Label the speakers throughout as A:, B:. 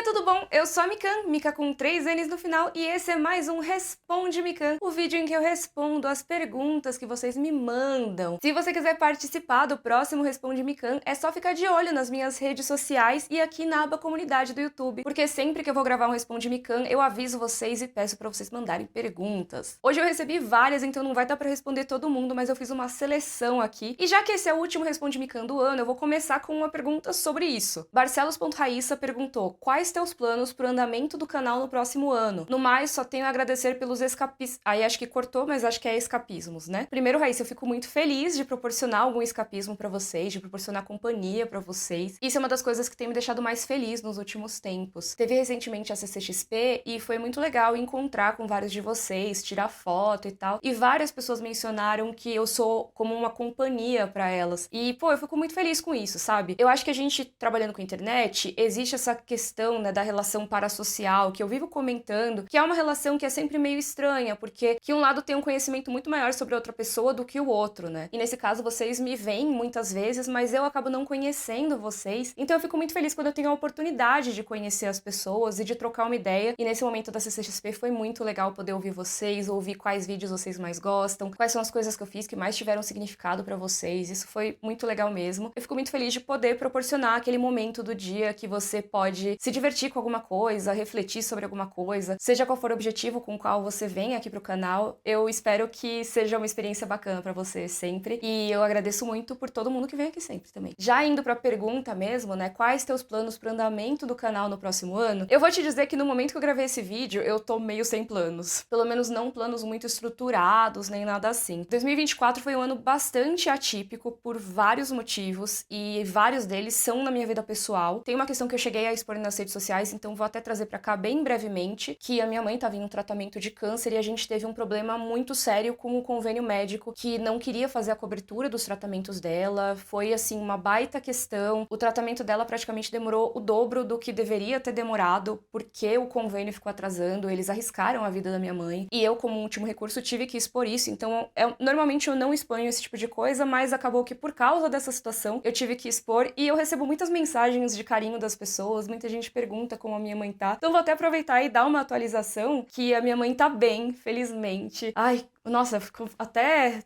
A: tudo bom? Eu sou a Mikan, Mika com 3 N's no final, e esse é mais um Responde Mikan, o vídeo em que eu respondo as perguntas que vocês me mandam. Se você quiser participar do próximo Responde Mikan, é só ficar de olho nas minhas redes sociais e aqui na aba comunidade do YouTube, porque sempre que eu vou gravar um Responde Mikan, eu aviso vocês e peço pra vocês mandarem perguntas. Hoje eu recebi várias, então não vai dar pra responder todo mundo, mas eu fiz uma seleção aqui. E já que esse é o último Responde Mikan do ano, eu vou começar com uma pergunta sobre isso. Barcelos.raissa perguntou: quais teus planos pro andamento do canal no próximo ano? No mais, só tenho a agradecer pelos escapismos. Aí acho que cortou, mas acho que é escapismos, né? Primeiro, Raíssa, eu fico muito feliz de proporcionar algum escapismo pra vocês, de proporcionar companhia pra vocês. Isso é uma das coisas que tem me deixado mais feliz nos últimos tempos. Teve recentemente a CCXP e foi muito legal encontrar com vários de vocês, tirar foto e tal. E várias pessoas mencionaram que eu sou como uma companhia pra elas. E, pô, eu fico muito feliz com isso, sabe? Eu acho que a gente, trabalhando com internet, existe essa questão, né, da relação parasocial, que eu vivo comentando, que é uma relação que é sempre meio estranha, porque que um lado tem um conhecimento muito maior sobre a outra pessoa do que o outro, né? E nesse caso, vocês me veem muitas vezes, mas eu acabo não conhecendo vocês. Então eu fico muito feliz quando eu tenho a oportunidade de conhecer as pessoas e de trocar uma ideia. E nesse momento da CCXP foi muito legal poder ouvir vocês, ouvir quais vídeos vocês mais gostam, quais são as coisas que eu fiz que mais tiveram significado pra vocês. Isso foi muito legal mesmo. Eu fico muito feliz de poder proporcionar aquele momento do dia que você pode se divertir com alguma coisa, refletir sobre alguma coisa, seja qual for o objetivo com o qual você vem aqui pro canal. Eu espero que seja uma experiência bacana pra você sempre, e eu agradeço muito por todo mundo que vem aqui sempre também. Já indo pra pergunta mesmo, né, quais teus planos pro andamento do canal no próximo ano? Eu vou te dizer que no momento que eu gravei esse vídeo, eu tô meio sem planos. Pelo menos não planos muito estruturados, nem nada assim. 2024 foi um ano bastante atípico por vários motivos, e vários deles são na minha vida pessoal. Tem uma questão que eu cheguei a expor nas redes sociais, então vou até trazer pra cá bem brevemente, que a minha mãe tava em um tratamento de câncer e a gente teve um problema muito sério com o convênio médico, que não queria fazer a cobertura dos tratamentos dela. Foi, assim, uma baita questão. O tratamento dela praticamente demorou o dobro do que deveria ter demorado, porque o convênio ficou atrasando, eles arriscaram a vida da minha mãe. E eu, como último recurso, tive que expor isso. Então, normalmente eu não exponho esse tipo de coisa, mas acabou que por causa dessa situação, eu tive que expor, e eu recebo muitas mensagens de carinho das pessoas, muita gente pergunta como a minha mãe tá. Então vou até aproveitar e dar uma atualização que a minha mãe tá bem, felizmente. Ai, nossa, fico até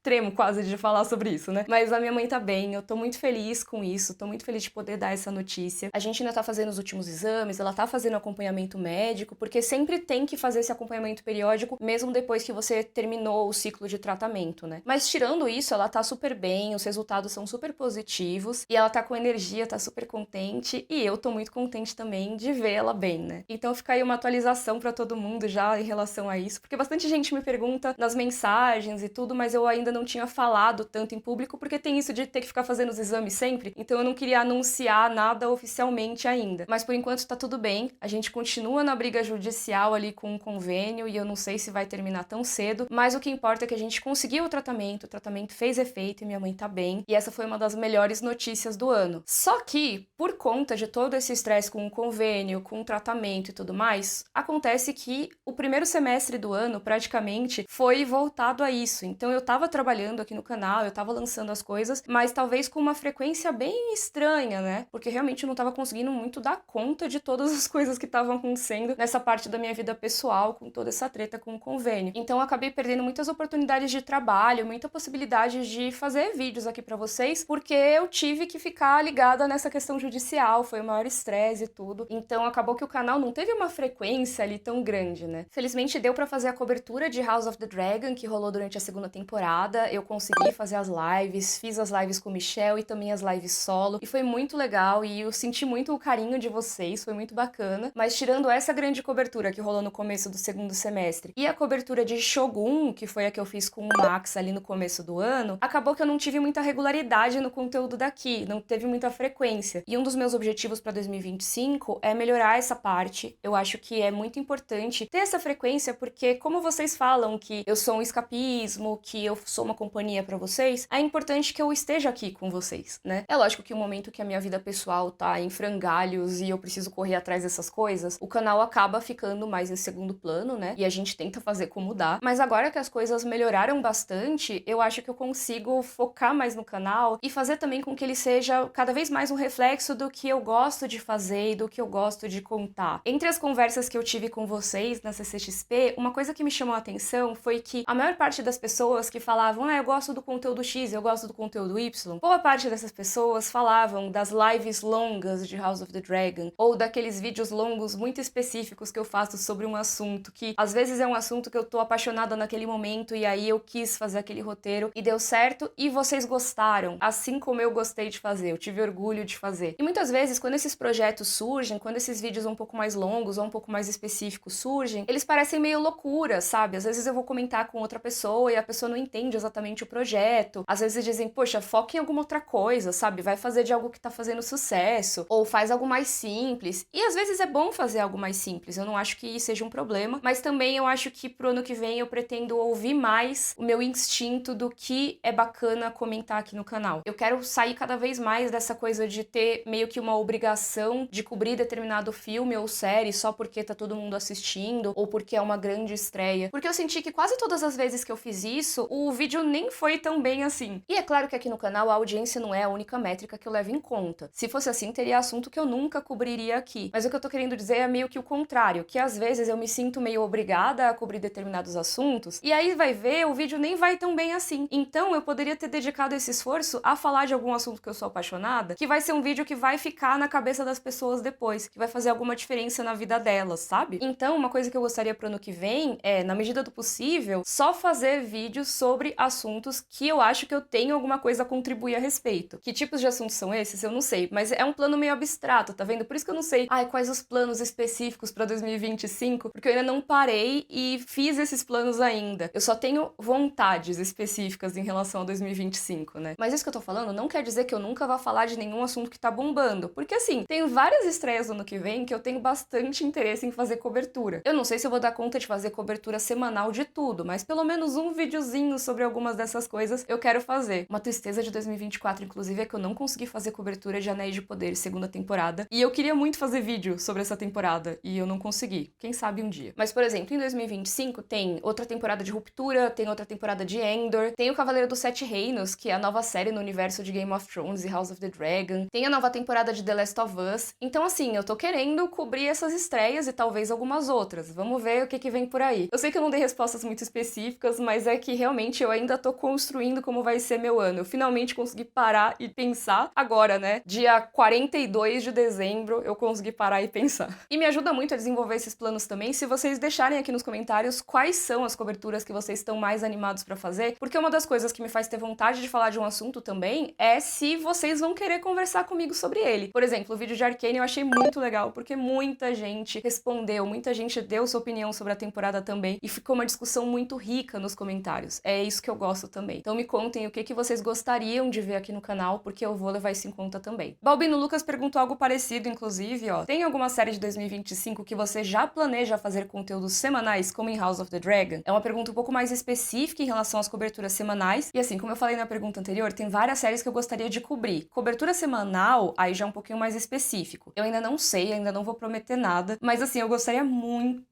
A: tremo quase de falar sobre isso, né? Mas a minha mãe tá bem, eu tô muito feliz com isso, tô muito feliz de poder dar essa notícia. A gente ainda tá fazendo os últimos exames, ela tá fazendo acompanhamento médico, porque sempre tem que fazer esse acompanhamento periódico, mesmo depois que você terminou o ciclo de tratamento, né? Mas tirando isso, ela tá super bem, os resultados são super positivos, e ela tá com energia, tá super contente, e eu tô muito contente também de ver ela bem, né? Então fica aí uma atualização pra todo mundo já em relação a isso, porque bastante gente me pergunta nas mensagens e tudo, mas eu ainda não tinha falado tanto em público, porque tem isso de ter que ficar fazendo os exames sempre, então eu não queria anunciar nada oficialmente ainda. Mas por enquanto tá tudo bem, a gente continua na briga judicial ali com o convênio, e eu não sei se vai terminar tão cedo, mas o que importa é que a gente conseguiu o tratamento fez efeito e minha mãe tá bem, e essa foi uma das melhores notícias do ano. Só que, por conta de todo esse estresse com o convênio, com o tratamento e tudo mais, acontece que o primeiro semestre do ano, praticamente, foi voltado a isso. Então eu tava trabalhando aqui no canal, eu tava lançando as coisas, mas talvez com uma frequência bem estranha, né? Porque realmente eu não tava conseguindo muito dar conta de todas as coisas que estavam acontecendo nessa parte da minha vida pessoal, com toda essa treta com o convênio. Então eu acabei perdendo muitas oportunidades de trabalho, muita possibilidade de fazer vídeos aqui pra vocês, porque eu tive que ficar ligada nessa questão judicial, foi o maior estresse e tudo. Então acabou que o canal não teve uma frequência ali tão grande, né? Felizmente deu pra fazer a cobertura de House of the Dragon, que rolou durante a segunda temporada. Eu consegui fazer as lives, fiz as lives com o Michel e também as lives solo, e foi muito legal, e eu senti muito o carinho de vocês, foi muito bacana. Mas tirando essa grande cobertura que rolou no começo do segundo semestre e a cobertura de Shogun, que foi a que eu fiz com o Max ali no começo do ano, acabou que eu não tive muita regularidade no conteúdo daqui, não teve muita frequência. E um dos meus objetivos para 2025 é melhorar essa parte. Eu acho que é muito importante ter essa frequência, porque como vocês falam que eu sou um escapismo, que eu sou sou uma companhia pra vocês, é importante que eu esteja aqui com vocês, né? É lógico que o momento que a minha vida pessoal tá em frangalhos e eu preciso correr atrás dessas coisas, o canal acaba ficando mais em segundo plano, né? E a gente tenta fazer como dá. Mas agora que as coisas melhoraram bastante, eu acho que eu consigo focar mais no canal e fazer também com que ele seja cada vez mais um reflexo do que eu gosto de fazer e do que eu gosto de contar. Entre as conversas que eu tive com vocês na CCXP, uma coisa que me chamou a atenção foi que a maior parte das pessoas que falavam, eu gosto do conteúdo X, eu gosto do conteúdo Y, boa parte dessas pessoas falavam das lives longas de House of the Dragon, ou daqueles vídeos longos muito específicos que eu faço sobre um assunto, que às vezes é um assunto que eu tô apaixonada naquele momento e aí eu quis fazer aquele roteiro e deu certo e vocês gostaram, assim como eu gostei de fazer, eu tive orgulho de fazer. E muitas vezes, quando esses projetos surgem, quando esses vídeos um pouco mais longos ou um pouco mais específicos surgem, eles parecem meio loucura, sabe? Às vezes eu vou comentar com outra pessoa e a pessoa não entende exatamente o projeto. Às vezes dizem, poxa, foca em alguma outra coisa, sabe? Vai fazer de algo que tá fazendo sucesso, ou faz algo mais simples. E às vezes é bom fazer algo mais simples, eu não acho que seja um problema, mas também eu acho que pro ano que vem eu pretendo ouvir mais o meu instinto do que é bacana comentar aqui no canal. Eu quero sair cada vez mais dessa coisa de ter meio que uma obrigação de cobrir determinado filme ou série só porque tá todo mundo assistindo ou porque é uma grande estreia. Porque eu senti que quase todas as vezes que eu fiz isso, o vídeo nem foi tão bem assim. E é claro que aqui no canal a audiência não é a única métrica que eu levo em conta. Se fosse assim, teria assunto que eu nunca cobriria aqui. Mas o que eu tô querendo dizer é meio que o contrário, que às vezes eu me sinto meio obrigada a cobrir determinados assuntos, e aí vai ver, o vídeo nem vai tão bem assim. Então eu poderia ter dedicado esse esforço a falar de algum assunto que eu sou apaixonada, que vai ser um vídeo que vai ficar na cabeça das pessoas depois, que vai fazer alguma diferença na vida delas, sabe? Então, uma coisa que eu gostaria pro ano que vem é, na medida do possível, só fazer vídeos sobre assuntos que eu acho que eu tenho alguma coisa a contribuir a respeito. Que tipos de assuntos são esses? Eu não sei, mas é um plano meio abstrato, tá vendo? Por isso que eu não sei, quais os planos específicos pra 2025, porque eu ainda não parei e fiz esses planos ainda. Eu só tenho vontades específicas em relação a 2025, né? Mas isso que eu tô falando não quer dizer que eu nunca vá falar de nenhum assunto que tá bombando, porque assim, tem várias estreias no ano que vem que eu tenho bastante interesse em fazer cobertura. Eu não sei se eu vou dar conta de fazer cobertura semanal de tudo, mas pelo menos um videozinho sobre algumas dessas coisas eu quero fazer. Uma tristeza de 2024, inclusive, é que eu não consegui fazer cobertura de Anéis de Poder segunda temporada, e eu queria muito fazer vídeo sobre essa temporada, e eu não consegui. Quem sabe um dia. Mas, por exemplo, em 2025 tem outra temporada de Ruptura, tem outra temporada de Endor, tem o Cavaleiro dos Sete Reinos, que é a nova série no universo de Game of Thrones e House of the Dragon, tem a nova temporada de The Last of Us. Então, assim, eu tô querendo cobrir essas estreias e talvez algumas outras. Vamos ver o que vem por aí. Eu sei que eu não dei respostas muito específicas, mas é que realmente eu ainda tô construindo como vai ser meu ano. Eu finalmente consegui parar e pensar agora, né? Dia 42 de dezembro, eu consegui parar e pensar. E me ajuda muito a desenvolver esses planos também, se vocês deixarem aqui nos comentários quais são as coberturas que vocês estão mais animados pra fazer, porque uma das coisas que me faz ter vontade de falar de um assunto também é se vocês vão querer conversar comigo sobre ele. Por exemplo, o vídeo de Arcane eu achei muito legal, porque muita gente respondeu, muita gente deu sua opinião sobre a temporada também, e ficou uma discussão muito rica nos comentários. É isso que eu gosto também. Então me contem o que vocês gostariam de ver aqui no canal, porque eu vou levar isso em conta também. Balbino Lucas perguntou algo parecido, inclusive, ó. Tem alguma série de 2025 que você já planeja fazer conteúdos semanais, como em House of the Dragon? É uma pergunta um pouco mais específica em relação às coberturas semanais, e assim, como eu falei na pergunta anterior, tem várias séries que eu gostaria de cobrir. Cobertura semanal, aí já é um pouquinho mais específico. Eu ainda não sei, ainda não vou prometer nada, mas assim, eu gostaria muito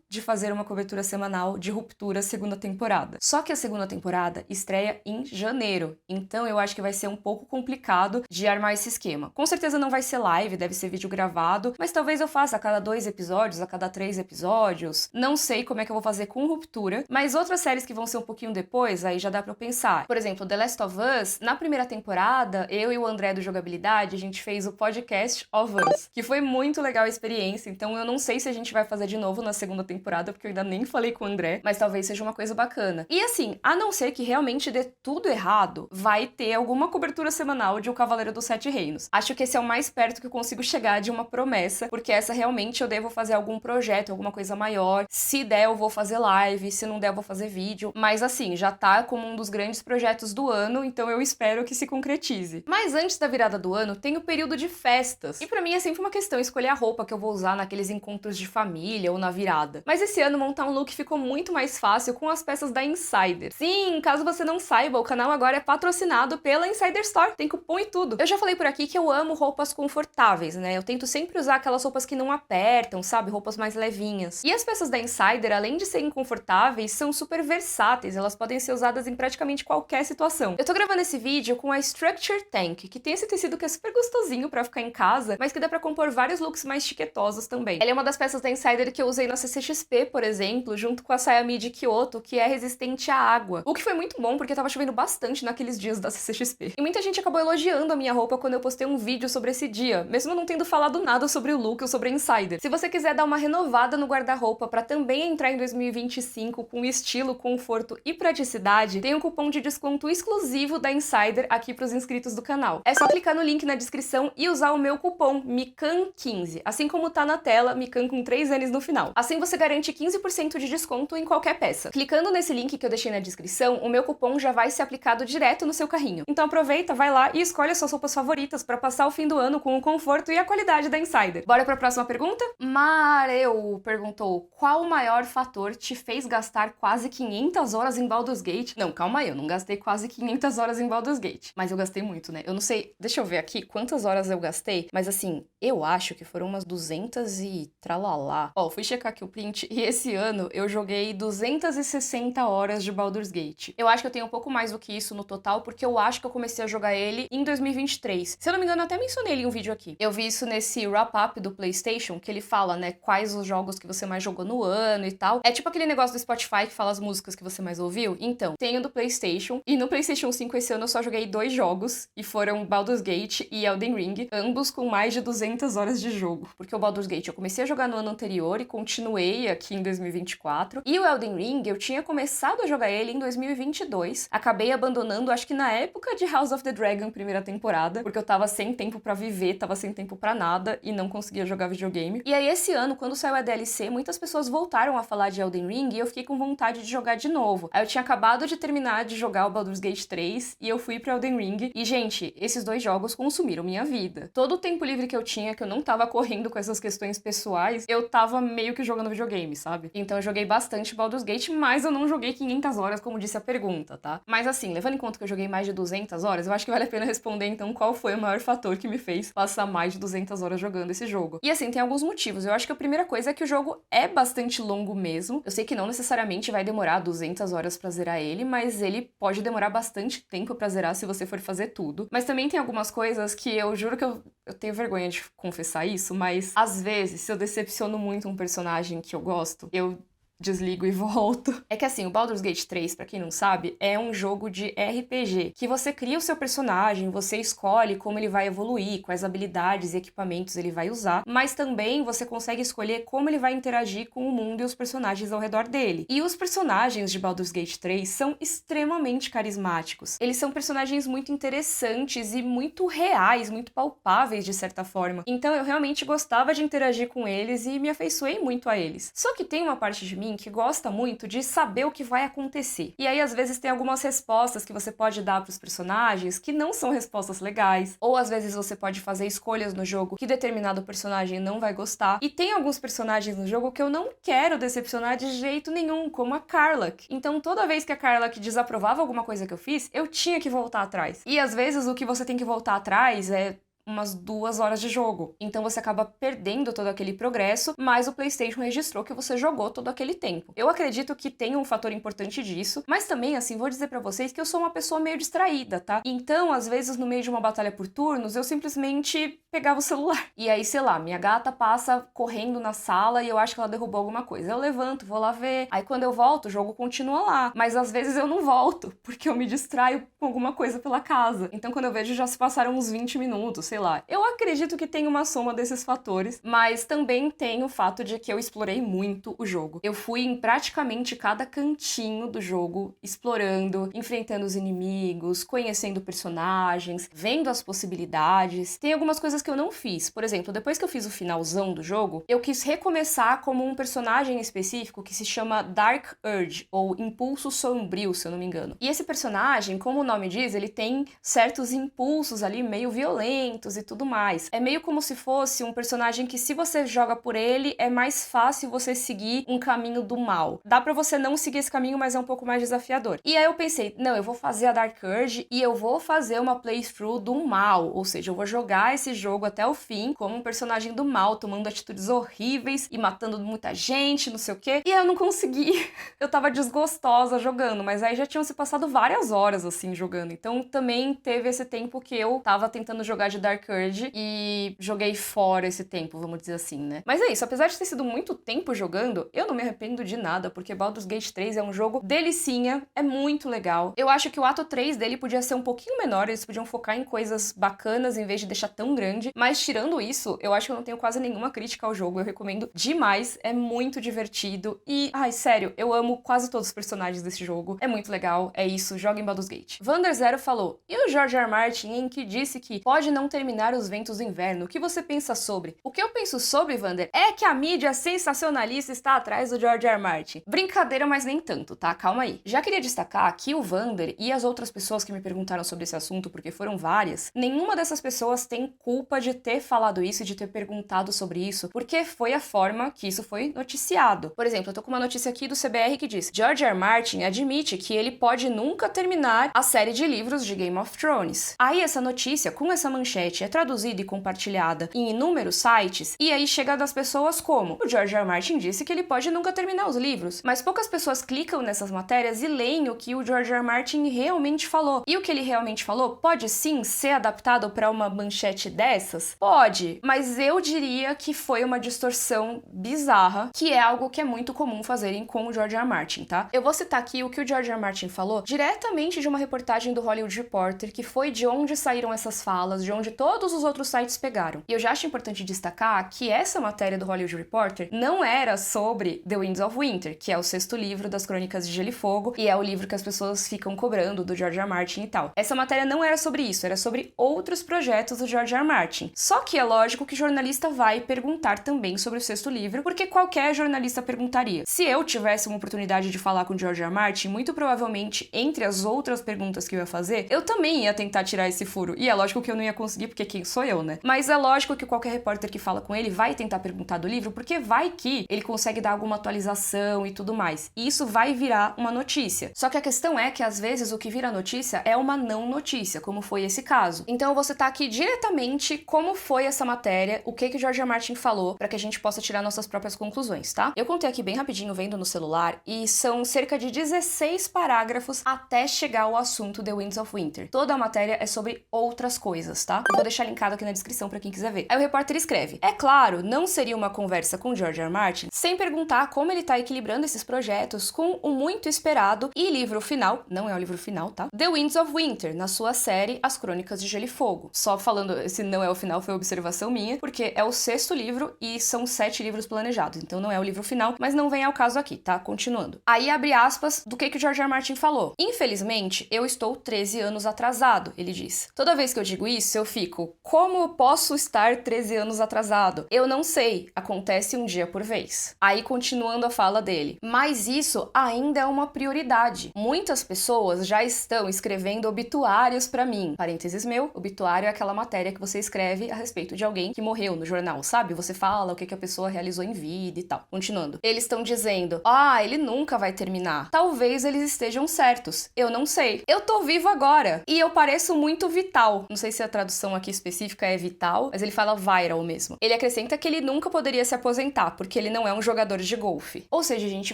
A: de fazer uma cobertura semanal de Ruptura segunda temporada. Só que a segunda temporada estreia em janeiro, então eu acho que vai ser um pouco complicado de armar esse esquema. Com certeza não vai ser live, deve ser vídeo gravado, mas talvez eu faça a cada 2 episódios, a cada 3 episódios. Não sei como é que eu vou fazer com Ruptura, mas outras séries que vão ser um pouquinho depois, aí já dá pra eu pensar. Por exemplo, The Last of Us, na primeira temporada, eu e o André do Jogabilidade, a gente fez o podcast of Us, que foi muito legal a experiência, então eu não sei se a gente vai fazer de novo na segunda temporada, porque eu ainda nem falei com o André, mas talvez seja uma coisa bacana. E assim, a não ser que realmente dê tudo errado, vai ter alguma cobertura semanal de O Cavaleiro dos Sete Reinos. Acho que esse é o mais perto que eu consigo chegar de uma promessa, porque essa realmente eu devo fazer algum projeto, alguma coisa maior. Se der, eu vou fazer live, se não der, eu vou fazer vídeo. Mas assim, já tá como um dos grandes projetos do ano, então eu espero que se concretize. Mas antes da virada do ano, tem o período de festas. E pra mim é sempre uma questão escolher a roupa que eu vou usar naqueles encontros de família ou na virada exagerada. Mas esse ano montar um look ficou muito mais fácil com as peças da Insider. Sim, caso você não saiba, o canal agora é patrocinado pela Insider Store, tem cupom e tudo. Eu já falei por aqui que eu amo roupas confortáveis, né? Eu tento sempre usar aquelas roupas que não apertam, sabe? Roupas mais levinhas. E as peças da Insider, além de serem confortáveis, são super versáteis, elas podem ser usadas em praticamente qualquer situação. Eu tô gravando esse vídeo com a Structure Tank, que tem esse tecido que é super gostosinho pra ficar em casa, mas que dá pra compor vários looks mais chiquetosos também. Ela é uma das peças da Insider que eu usei na CCXP, por exemplo, junto com a saia midi Kyoto, que é resistente à água. O que foi muito bom, porque tava chovendo bastante naqueles dias da CCXP. E muita gente acabou elogiando a minha roupa quando eu postei um vídeo sobre esse dia, mesmo não tendo falado nada sobre o look ou sobre a Insider. Se você quiser dar uma renovada no guarda-roupa pra também entrar em 2025 com estilo, conforto e praticidade, tem um cupom de desconto exclusivo da Insider aqui pros inscritos do canal. É só clicar no link na descrição e usar o meu cupom MICAN15, assim como tá na tela, MICAN com 3 N's no final. Assim você garante 15% de desconto em qualquer peça. Clicando nesse link que eu deixei na descrição, o meu cupom já vai ser aplicado direto no seu carrinho. Então aproveita, vai lá e escolhe as suas roupas favoritas pra passar o fim do ano com o conforto e a qualidade da Insider. Bora pra próxima pergunta? Mareu perguntou: qual o maior fator te fez gastar quase 500 horas em Baldur's Gate? Não, calma aí, eu não gastei quase 500 horas em Baldur's Gate, mas eu gastei muito, né? Eu não sei, deixa eu ver aqui quantas horas eu gastei, mas assim, eu acho que foram umas 200 e tralalá. Ó, fui checar aqui o print e esse ano eu joguei 260 horas de Baldur's Gate. Eu acho que eu tenho um pouco mais do que isso no total, porque eu acho que eu comecei a jogar ele em 2023. Se eu não me engano, eu até mencionei ele em um vídeo aqui. Eu vi isso nesse wrap-up do PlayStation, que ele fala, né, quais os jogos que você mais jogou no ano e tal. É tipo aquele negócio do Spotify que fala as músicas que você mais ouviu. Então, tenho do PlayStation, e no PlayStation 5 esse ano eu só joguei 2 jogos, e foram Baldur's Gate e Elden Ring, ambos com mais de 200 horas de jogo. Porque o Baldur's Gate eu comecei a jogar no ano anterior e continuei aqui em 2024. E o Elden Ring, eu tinha começado a jogar ele em 2022. Acabei abandonando, acho que na época de House of the Dragon, primeira temporada, porque eu tava sem tempo pra viver, tava sem tempo pra nada e não conseguia jogar videogame. E aí esse ano, quando saiu a DLC, muitas pessoas voltaram a falar de Elden Ring e eu fiquei com vontade de jogar de novo. Aí eu tinha acabado de terminar de jogar o Baldur's Gate 3 e eu fui pra Elden Ring. E, gente, esses 2 jogos consumiram minha vida. Todo o tempo livre que eu tinha, que eu não tava correndo com essas questões pessoais, eu tava meio que jogando videogame, sabe? Então eu joguei bastante Baldur's Gate, mas eu não joguei 500 horas, como disse a pergunta, tá? Mas assim, levando em conta que eu joguei mais de 200 horas, eu acho que vale a pena responder, então, qual foi o maior fator que me fez passar mais de 200 horas jogando esse jogo. E assim, tem alguns motivos. Eu acho que a primeira coisa é que o jogo é bastante longo mesmo. Eu sei que não necessariamente vai demorar 200 horas pra zerar ele, mas ele pode demorar bastante tempo pra zerar se você for fazer tudo. Mas também tem algumas coisas que eu juro que eu tenho vergonha de confessar isso, mas às vezes, se eu decepciono muito um personagem que eu gosto, eu desligo e volto. É que assim, o Baldur's Gate 3, pra quem não sabe, é um jogo de RPG, que você cria o seu personagem, você escolhe como ele vai evoluir, quais habilidades e equipamentos ele vai usar, mas também você consegue escolher como ele vai interagir com o mundo e os personagens ao redor dele. E os personagens de Baldur's Gate 3 são extremamente carismáticos. Eles são personagens muito interessantes e muito reais, muito palpáveis de certa forma. Então eu realmente gostava de interagir com eles e me afeiçoei muito a eles. Só que tem uma parte de mim que gosta muito de saber o que vai acontecer. E aí, às vezes, tem algumas respostas que você pode dar para os personagens que não são respostas legais. Ou, às vezes, você pode fazer escolhas no jogo que determinado personagem não vai gostar. E tem alguns personagens no jogo que eu não quero decepcionar de jeito nenhum, como a Karlach. Então, toda vez que a Karlach desaprovava alguma coisa que eu fiz, eu tinha que voltar atrás. E, às vezes, o que você tem que voltar atrás é umas 2 horas de jogo. Então você acaba perdendo todo aquele progresso, mas o PlayStation registrou que você jogou todo aquele tempo. Eu acredito que tem um fator importante disso, mas também, assim, vou dizer pra vocês que eu sou uma pessoa meio distraída, tá? Então, às vezes, no meio de uma batalha por turnos, eu simplesmente pegava o celular. E aí, sei lá, minha gata passa correndo na sala e eu acho que ela derrubou alguma coisa. Eu levanto, vou lá ver. Aí, quando eu volto, o jogo continua lá. Mas, às vezes, eu não volto, porque eu me distraio com alguma coisa pela casa. Então, quando eu vejo, já se passaram uns 20 minutos, sei lá. Eu acredito que tem uma soma desses fatores, mas também tem o fato de que eu explorei muito o jogo. Eu fui em praticamente cada cantinho do jogo, explorando, enfrentando os inimigos, conhecendo personagens, vendo as possibilidades. Tem algumas coisas que eu não fiz. Por exemplo, depois que eu fiz o finalzão do jogo, eu quis recomeçar como um personagem específico que se chama Dark Urge, ou Impulso Sombrio, se eu não me engano. E esse personagem, como o nome diz, ele tem certos impulsos ali meio violentos, eventos e tudo mais. É meio como se fosse um personagem que, se você joga por ele, é mais fácil você seguir um caminho do mal. Dá pra você não seguir esse caminho, mas é um pouco mais desafiador. E aí eu pensei, não, eu vou fazer a Dark Urge e eu vou fazer uma playthrough do mal, ou seja, eu vou jogar esse jogo até o fim como um personagem do mal, tomando atitudes horríveis e matando muita gente, não sei o quê. E eu não consegui. Eu tava desgostosa jogando, mas aí já tinham se passado várias horas, assim, jogando. Então também teve esse tempo que eu tava tentando jogar de Dark Urge e joguei fora esse tempo, vamos dizer assim, né? Mas é isso, apesar de ter sido muito tempo jogando, eu não me arrependo de nada, porque Baldur's Gate 3 é um jogo delicinha, é muito legal. Eu acho que o ato 3 dele podia ser um pouquinho menor, eles podiam focar em coisas bacanas em vez de deixar tão grande, mas tirando isso, eu acho que eu não tenho quase nenhuma crítica ao jogo, eu recomendo demais, é muito divertido e, ai, sério, eu amo quase todos os personagens desse jogo, é muito legal, é isso, joga em Baldur's Gate. Vander Zero falou, e o George R. R. Martin, em que disse que pode não terminar Os Ventos do Inverno, o que você pensa sobre? O que eu penso sobre, Vander, é que a mídia sensacionalista está atrás do George R. R. Martin. Brincadeira, mas nem tanto, tá? Calma aí. Já queria destacar que o Vander e as outras pessoas que me perguntaram sobre esse assunto, porque foram várias, nenhuma dessas pessoas tem culpa de ter falado isso e de ter perguntado sobre isso, porque foi a forma que isso foi noticiado. Por exemplo, eu tô com uma notícia aqui do CBR que diz: George R. R. Martin admite que ele pode nunca terminar a série de livros de Game of Thrones. Aí essa notícia, com essa manchete, é traduzida e compartilhada em inúmeros sites, e aí chega das pessoas como: o George R. R. Martin disse que ele pode nunca terminar os livros, mas poucas pessoas clicam nessas matérias e leem o que o George R. R. Martin realmente falou. E o que ele realmente falou pode sim ser adaptado para uma manchete dessas? Pode, mas eu diria que foi uma distorção bizarra, que é algo que é muito comum fazerem com o George R. R. Martin, tá? Eu vou citar aqui o que o George R. R. Martin falou diretamente de uma reportagem do Hollywood Reporter, que foi de onde saíram essas falas, de onde todos os outros sites pegaram. E eu já acho importante destacar que essa matéria do Hollywood Reporter não era sobre The Winds of Winter, que é o 6º livro das Crônicas de Gelo e Fogo, e é o livro que as pessoas ficam cobrando do George R. R. Martin e tal. Essa matéria não era sobre isso, era sobre outros projetos do George R. R. Martin. Só que é lógico que jornalista vai perguntar também sobre o 6º livro, porque qualquer jornalista perguntaria. Se eu tivesse uma oportunidade de falar com o George R. R. Martin, muito provavelmente, entre as outras perguntas que eu ia fazer, eu também ia tentar tirar esse furo. E é lógico que eu não ia conseguir, porque quem sou eu, né? Mas é lógico que qualquer repórter que fala com ele vai tentar perguntar do livro, porque vai que ele consegue dar alguma atualização e tudo mais. E isso vai virar uma notícia. Só que a questão é que, às vezes, o que vira notícia é uma não notícia, como foi esse caso. Então eu vou citar aqui diretamente como foi essa matéria, o que o George R. R. Martin falou, para que a gente possa tirar nossas próprias conclusões, tá? Eu contei aqui bem rapidinho, vendo no celular, e são cerca de 16 parágrafos até chegar ao assunto The Winds of Winter. Toda a matéria é sobre outras coisas, tá? Eu vou deixar linkado aqui na descrição pra quem quiser ver. Aí o repórter escreve: é claro, não seria uma conversa com George R. R. Martin sem perguntar como ele tá equilibrando esses projetos com o muito esperado e livro final, não é o livro final, tá? The Winds of Winter, na sua série As Crônicas de Gelo e Fogo. Só falando, esse não é o final, foi observação minha, porque é o 6º livro e são 7 livros planejados, então não é o livro final, mas não vem ao caso aqui, tá? Continuando. Aí abre aspas do que o George R. R. Martin falou. Infelizmente, eu estou 13 anos atrasado, ele diz. Toda vez que eu digo isso, eu fico: como eu posso estar 13 anos atrasado? Eu não sei, acontece um dia por vez. Aí continuando a fala dele: mas isso ainda é uma prioridade. Muitas pessoas já estão escrevendo obituários pra mim. Parênteses meu, obituário é aquela matéria que você escreve a respeito de alguém que morreu no jornal, sabe? Você fala o que a pessoa realizou em vida e tal. Continuando. Eles estão dizendo: ele nunca vai terminar. Talvez eles estejam certos. Eu não sei. Eu tô vivo agora. E eu pareço muito vital. Não sei se a tradução aqui específica é vital, mas ele fala viral mesmo. Ele acrescenta que ele nunca poderia se aposentar, porque ele não é um jogador de golfe. Ou seja, gente,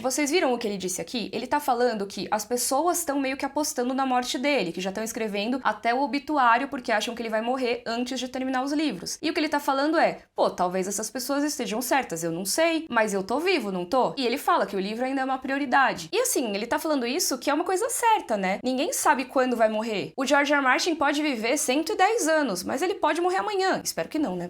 A: vocês viram o que ele disse aqui? Ele tá falando que as pessoas estão meio que apostando na morte dele, que já estão escrevendo até o obituário porque acham que ele vai morrer antes de terminar os livros. E o que ele tá falando é: talvez essas pessoas estejam certas, eu não sei, mas eu tô vivo, não tô? E ele fala que o livro ainda é uma prioridade. E assim, ele tá falando isso que é uma coisa certa, né? Ninguém sabe quando vai morrer. O George R. R. Martin pode viver 110 anos, mas ele pode morrer amanhã. Espero que não, né?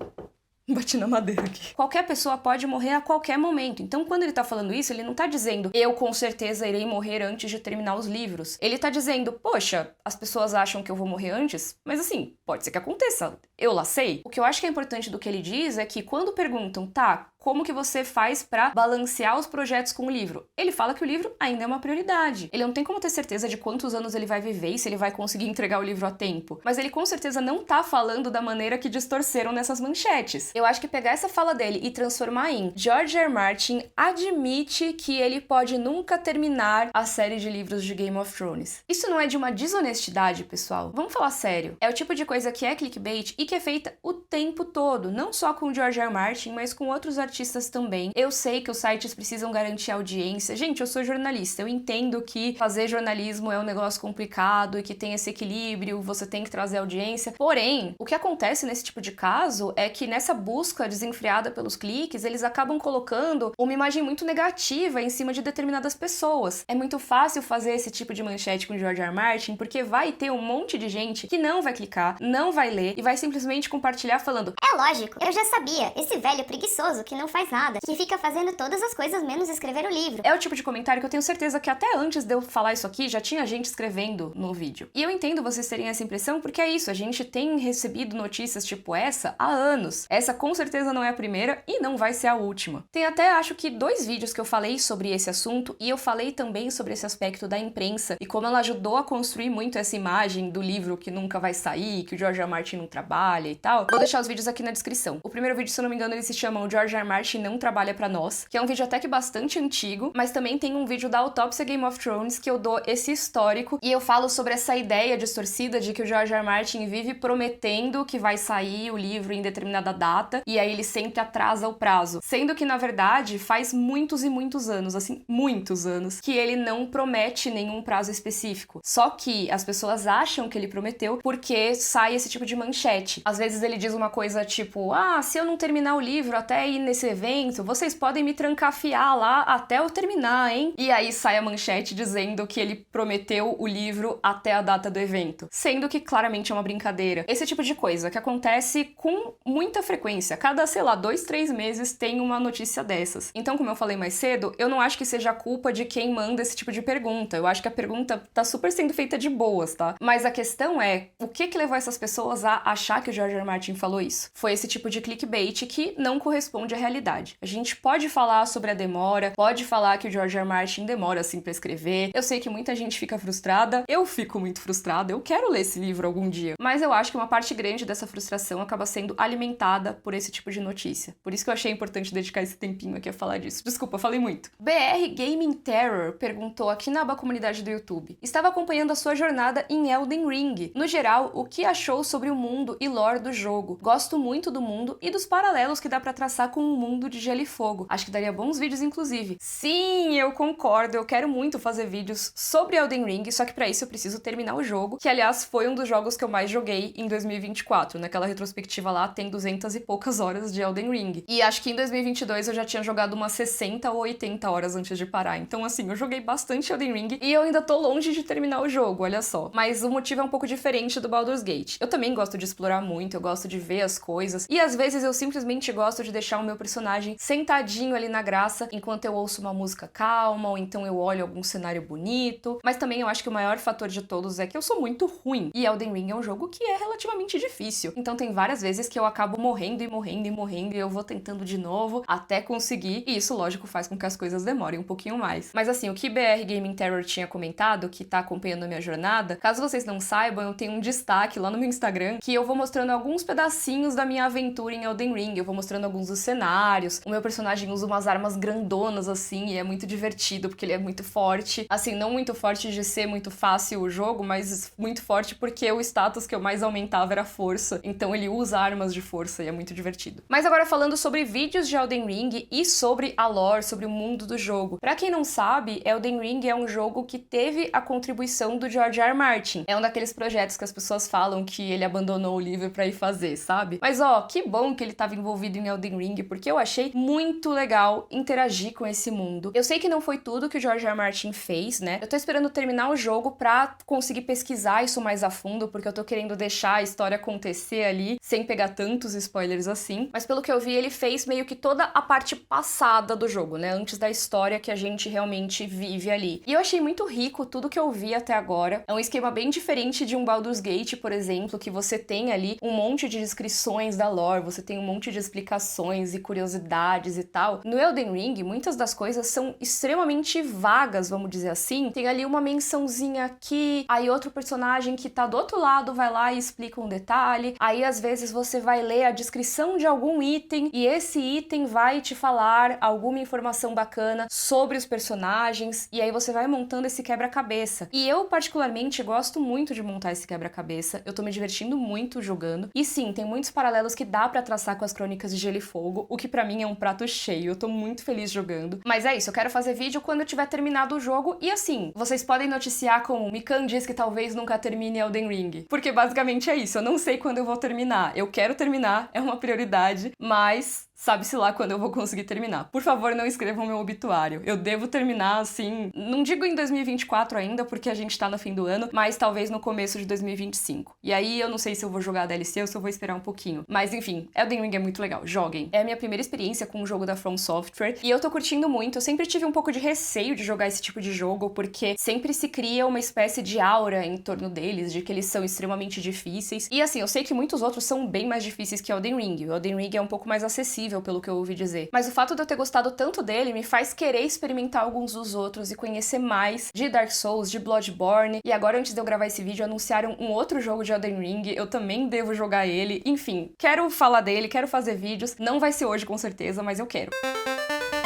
A: Bati na madeira aqui. Qualquer pessoa pode morrer a qualquer momento. Então, quando ele tá falando isso, ele não tá dizendo: eu com certeza irei morrer antes de terminar os livros. Ele tá dizendo: poxa, as pessoas acham que eu vou morrer antes, mas assim, pode ser que aconteça. Eu lá sei. O que eu acho que é importante do que ele diz é que quando perguntam: tá, como que você faz pra balancear os projetos com o livro. Ele fala que o livro ainda é uma prioridade. Ele não tem como ter certeza de quantos anos ele vai viver e se ele vai conseguir entregar o livro a tempo. Mas ele com certeza não tá falando da maneira que distorceram nessas manchetes. Eu acho que pegar essa fala dele e transformar em George R. R. Martin admite que ele pode nunca terminar a série de livros de Game of Thrones. Isso não é de uma desonestidade, pessoal? Vamos falar sério. É o tipo de coisa que é clickbait e que é feita o tempo todo, não só com George R. R. Martin, mas com outros artistas também. Eu sei que os sites precisam garantir audiência. Gente, eu sou jornalista, eu entendo que fazer jornalismo é um negócio complicado e que tem esse equilíbrio, você tem que trazer audiência. Porém, o que acontece nesse tipo de caso é que nessa busca desenfreada pelos cliques, eles acabam colocando uma imagem muito negativa em cima de determinadas pessoas. É muito fácil fazer esse tipo de manchete com George R. R. Martin, porque vai ter um monte de gente que não vai clicar, não vai ler e vai simplesmente compartilhar falando:
B: é lógico, eu já sabia, esse velho preguiçoso que não faz nada, que fica fazendo todas as coisas menos escrever o livro.
A: É o tipo de comentário que eu tenho certeza que até antes de eu falar isso aqui, já tinha gente escrevendo no vídeo. E eu entendo vocês terem essa impressão, porque é isso, a gente tem recebido notícias tipo essa há anos. Essa com certeza não é a primeira e não vai ser a última. Tem até, acho que, 2 vídeos que eu falei sobre esse assunto e eu falei também sobre esse aspecto da imprensa e como ela ajudou a construir muito essa imagem do livro que nunca vai sair, que o George R. R. Martin não trabalha e tal. Vou deixar os vídeos aqui na descrição. O primeiro vídeo, se eu não me engano, ele se chama O George R. R. Martin Não Trabalha Pra Nós, que é um vídeo até que bastante antigo, mas também tem um vídeo da Autópsia Game of Thrones que eu dou esse histórico e eu falo sobre essa ideia distorcida de que o George R. R. Martin vive prometendo que vai sair o livro em determinada data e aí ele sempre atrasa o prazo. Sendo que, na verdade, faz muitos e muitos anos, assim, muitos anos, que ele não promete nenhum prazo específico. Só que as pessoas acham que ele prometeu porque sai esse tipo de manchete. Às vezes ele diz uma coisa tipo: ah, se eu não terminar o livro até ir nesse evento, vocês podem me trancafiar lá até eu terminar, hein? E aí sai a manchete dizendo que ele prometeu o livro até a data do evento. Sendo que claramente é uma brincadeira. Esse tipo de coisa que acontece com muita frequência. Cada, sei lá, 2, 3 meses tem uma notícia dessas. Então, como eu falei mais cedo, eu não acho que seja a culpa de quem manda esse tipo de pergunta. Eu acho que a pergunta tá super sendo feita de boas, tá? Mas a questão é, o que levou essas pessoas a achar que o George R. R. Martin falou isso? Foi esse tipo de clickbait que não corresponde à realidade. A gente pode falar sobre a demora, pode falar que o George R. R. Martin demora assim pra escrever. Eu sei que muita gente fica frustrada, eu fico muito frustrada, eu quero ler esse livro algum dia. Mas eu acho que uma parte grande dessa frustração acaba sendo alimentada por esse tipo de notícia. Por isso que eu achei importante dedicar esse tempinho aqui a falar disso. Desculpa, falei muito. BR Gaming Terror perguntou aqui na aba comunidade do YouTube: estava acompanhando a sua jornada em Elden Ring. No geral, o que achou sobre o mundo e lore do jogo? Gosto muito do mundo e dos paralelos que dá pra traçar com o mundo de Gelo e Fogo. Acho que daria bons vídeos, inclusive. Sim, eu concordo. Eu quero muito fazer vídeos sobre Elden Ring, só que pra isso eu preciso terminar o jogo, que aliás foi um dos jogos que eu mais joguei em 2024. Naquela retrospectiva lá tem 200 e poucas horas de Elden Ring. E acho que em 2022 eu já tinha jogado umas 60 ou 80 horas antes de parar. Então assim, eu joguei bastante Elden Ring e eu ainda tô longe de terminar o jogo, olha só. Mas o motivo é um pouco diferente do Baldur's Gate. Eu também gosto de explorar muito, eu gosto de ver as coisas e às vezes eu simplesmente gosto de deixar o meu personagem sentadinho ali na graça enquanto eu ouço uma música calma ou então eu olho algum cenário bonito. Mas também eu acho que o maior fator de todos é que eu sou muito ruim e Elden Ring é um jogo que é relativamente difícil. Então tem várias vezes que eu acabo morrendo e morrendo e morrendo e eu vou tentando de novo até conseguir, e isso lógico faz com que as coisas demorem um pouquinho mais. Mas assim, o que BR Gaming Terror tinha comentado, que tá acompanhando a minha jornada, caso vocês não saibam, eu tenho um destaque lá no meu Instagram que eu vou mostrando alguns pedacinhos da minha aventura em Elden Ring, eu vou mostrando alguns dos cenários, o meu personagem usa umas armas grandonas assim e é muito divertido porque ele é muito forte, assim, não muito forte de ser muito fácil o jogo, mas muito forte porque o status que eu mais aumentava era força, então ele usa armas de força e é muito divertido. Mas agora falando sobre vídeos de Elden Ring e sobre a lore, sobre o mundo do jogo. Pra quem não sabe, Elden Ring é um jogo que teve a contribuição do George R. R. Martin. É um daqueles projetos que as pessoas falam que ele abandonou o livro pra ir fazer, sabe? Mas ó, que bom que ele tava envolvido em Elden Ring, porque eu achei muito legal interagir com esse mundo. Eu sei que não foi tudo que o George R. R. Martin fez, né? Eu tô esperando terminar o jogo pra conseguir pesquisar isso mais a fundo, porque eu tô querendo deixar a história acontecer ali, sem pegar tantos spoilers assim. Mas pelo que eu vi, ele fez meio que toda a parte passada do jogo, né? Antes da história que a gente realmente vive ali. E eu achei muito rico tudo que eu vi até agora. É um esquema bem diferente de um Baldur's Gate, por exemplo, que você tem ali um monte de descrições da lore, você tem um monte de explicações e curiosidades e tal. No Elden Ring, muitas das coisas são extremamente vagas, vamos dizer assim. Tem ali uma mençãozinha aqui, aí outro personagem que tá do outro lado vai lá e explica um detalhe. Aí às vezes você vai ler a descrição de algum item e esse item vai te falar alguma informação bacana sobre os personagens, e aí você vai montando esse quebra-cabeça. E eu particularmente gosto muito de montar esse quebra-cabeça. Eu tô me divertindo muito jogando. E sim, tem muitos paralelos que dá pra traçar com as Crônicas de Gelo e Fogo, o que pra mim é um prato cheio. Eu tô muito feliz jogando. Mas é isso, eu quero fazer vídeo quando eu tiver terminado o jogo. E assim, vocês podem noticiar como Mikan diz que talvez nunca termine Elden Ring. Porque basicamente é isso, eu não sei quando eu vou terminar. Eu quero terminar, é uma prioridade, mas sabe-se lá quando eu vou conseguir terminar. Por favor, não escrevam meu obituário. Eu devo terminar, assim, não digo em 2024 ainda, porque a gente tá no fim do ano, mas talvez no começo de 2025. E aí eu não sei se eu vou jogar a DLC ou se eu vou esperar um pouquinho. Mas enfim, Elden Ring é muito legal, joguem. É a minha primeira experiência com um jogo da From Software e eu tô curtindo muito. Eu sempre tive um pouco de receio de jogar esse tipo de jogo, porque sempre se cria uma espécie de aura em torno deles, de que eles são extremamente difíceis. E assim, eu sei que muitos outros são bem mais difíceis que Elden Ring. O Elden Ring é um pouco mais acessível, pelo que eu ouvi dizer. Mas o fato de eu ter gostado tanto dele me faz querer experimentar alguns dos outros e conhecer mais de Dark Souls, de Bloodborne. E agora, antes de eu gravar esse vídeo, anunciaram um outro jogo de Elden Ring. Eu também devo jogar ele. Enfim, quero falar dele, quero fazer vídeos. Não vai ser hoje, com certeza, mas eu quero.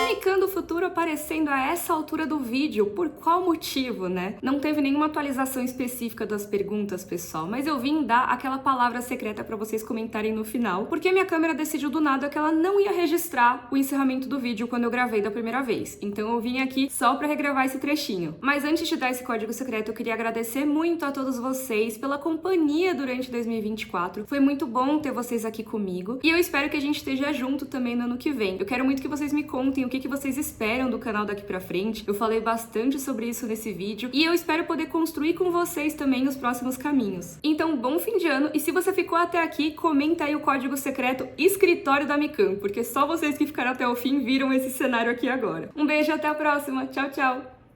A: Mikan do futuro aparecendo a essa altura do vídeo, por qual motivo, né? Não teve nenhuma atualização específica das perguntas, pessoal, mas eu vim dar aquela palavra secreta pra vocês comentarem no final, porque minha câmera decidiu do nada que ela não ia registrar o encerramento do vídeo quando eu gravei da primeira vez, então eu vim aqui só pra regravar esse trechinho. Mas antes de dar esse código secreto, eu queria agradecer muito a todos vocês pela companhia durante 2024, foi muito bom ter vocês aqui comigo, e eu espero que a gente esteja junto também no ano que vem. Eu quero muito que vocês me contem o que vocês esperam do canal daqui pra frente. Eu falei bastante sobre isso nesse vídeo e eu espero poder construir com vocês também os próximos caminhos. Então, bom fim de ano, e se você ficou até aqui, comenta aí o código secreto Escritório da Mikan, porque só vocês que ficaram até o fim viram esse cenário aqui agora. Um beijo e até a próxima. Tchau, tchau!